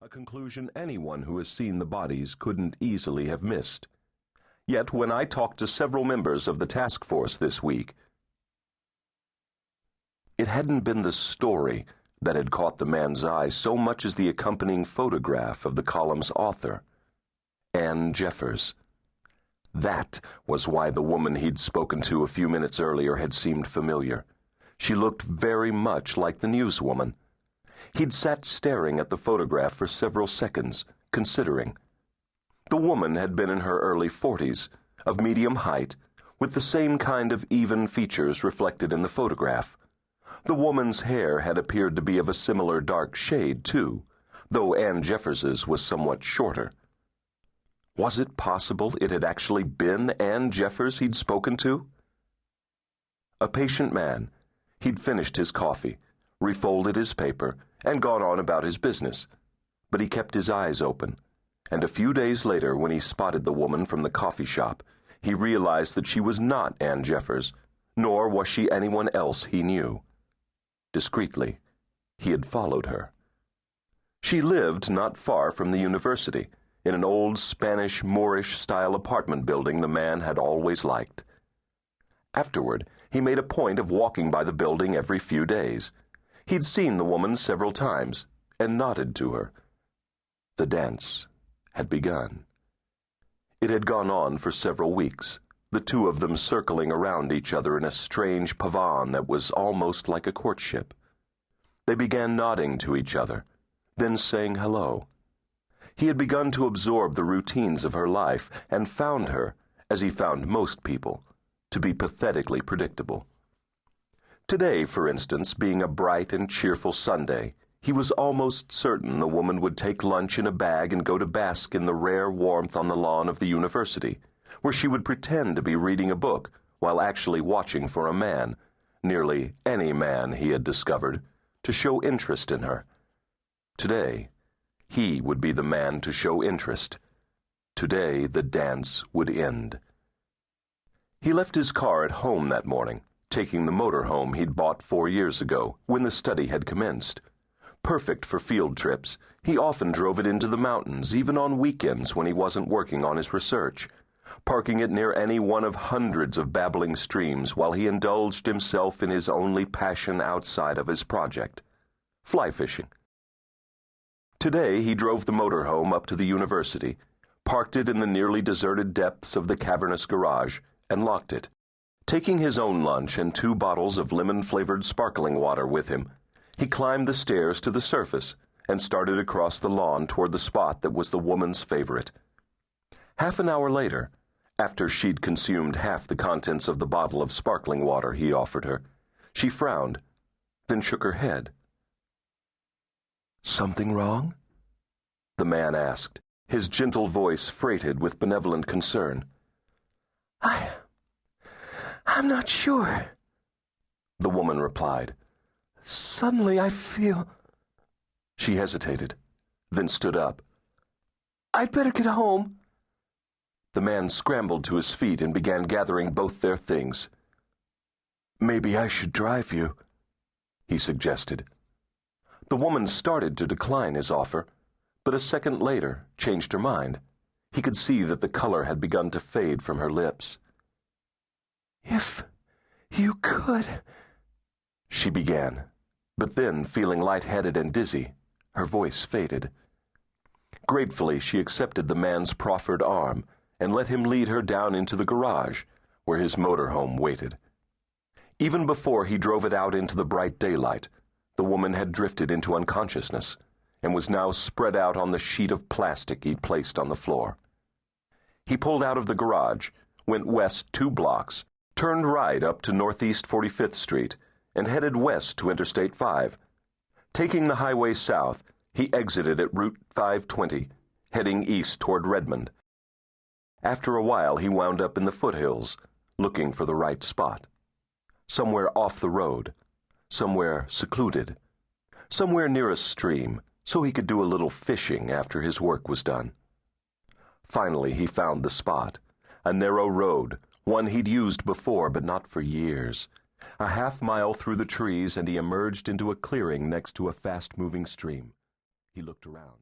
a conclusion anyone who has seen the bodies couldn't easily have missed. Yet when I talked to several members of the task force this week, it hadn't been the story that had caught the man's eye so much as the accompanying photograph of the column's author, Anne Jeffers. That was why the woman he'd spoken to a few minutes earlier had seemed familiar. She looked very much like the newswoman. He'd sat staring at the photograph for several seconds, considering. The woman had been in her early 40s, of medium height, with the same kind of even features reflected in the photograph. The woman's hair had appeared to be of a similar dark shade, too, though Anne Jeffers's was somewhat shorter. Was it possible it had actually been Anne Jeffers he'd spoken to? A patient man, he'd finished his coffee, refolded his paper, and gone on about his business. But he kept his eyes open, and a few days later, when he spotted the woman from the coffee shop, he realized that she was not Anne Jeffers, nor was she anyone else he knew. Discreetly, he had followed her. She lived not far from the university, in an old Spanish Moorish-style apartment building the man had always liked. Afterward, he made a point of walking by the building every few days. He'd seen the woman several times, and nodded to her. The dance had begun. It had gone on for several weeks, the two of them circling around each other in a strange pavane that was almost like a courtship. They began nodding to each other, then saying hello. He had begun to absorb the routines of her life, and found her, as he found most people, to be pathetically predictable. Today, for instance, being a bright and cheerful Sunday, he was almost certain the woman would take lunch in a bag and go to bask in the rare warmth on the lawn of the university, where she would pretend to be reading a book while actually watching for a man, nearly any man he had discovered, to show interest in her. Today, he would be the man to show interest. Today, the dance would end. He left his car at home that morning, taking the motorhome he'd bought 4 years ago, when the study had commenced. Perfect for field trips, he often drove it into the mountains, even on weekends when he wasn't working on his research, parking it near any one of hundreds of babbling streams while he indulged himself in his only passion outside of his project, fly fishing. Today he drove the motorhome up to the university, parked it in the nearly deserted depths of the cavernous garage, and locked it. Taking his own lunch and 2 bottles of lemon-flavored sparkling water with him, he climbed the stairs to the surface and started across the lawn toward the spot that was the woman's favorite. Half an hour later, after she'd consumed half the contents of the bottle of sparkling water he offered her, she frowned, then shook her head. "Something wrong?" the man asked, his gentle voice freighted with benevolent concern. I'm not sure," the woman replied. "Suddenly I feel—" She hesitated, then stood up. "I'd better get home." The man scrambled to his feet and began gathering both their things. "Maybe I should drive you," he suggested. The woman started to decline his offer, but a second later changed her mind. He could see that the color had begun to fade from her lips. "If you could—" she began, but then, feeling lightheaded and dizzy, her voice faded. Gratefully, she accepted the man's proffered arm and let him lead her down into the garage, where his motorhome waited. Even before he drove it out into the bright daylight, the woman had drifted into unconsciousness and was now spread out on the sheet of plastic he'd placed on the floor. He pulled out of the garage, went west 2 blocks, turned right up to Northeast 45th Street, and headed west to Interstate 5. Taking the highway south, he exited at Route 520, heading east toward Redmond. After a while, he wound up in the foothills, looking for the right spot. Somewhere off the road, somewhere secluded, somewhere near a stream, so he could do a little fishing after his work was done. Finally, he found the spot, a narrow road, one he'd used before, but not for years. A half-mile through the trees, and he emerged into a clearing next to a fast-moving stream. He looked around.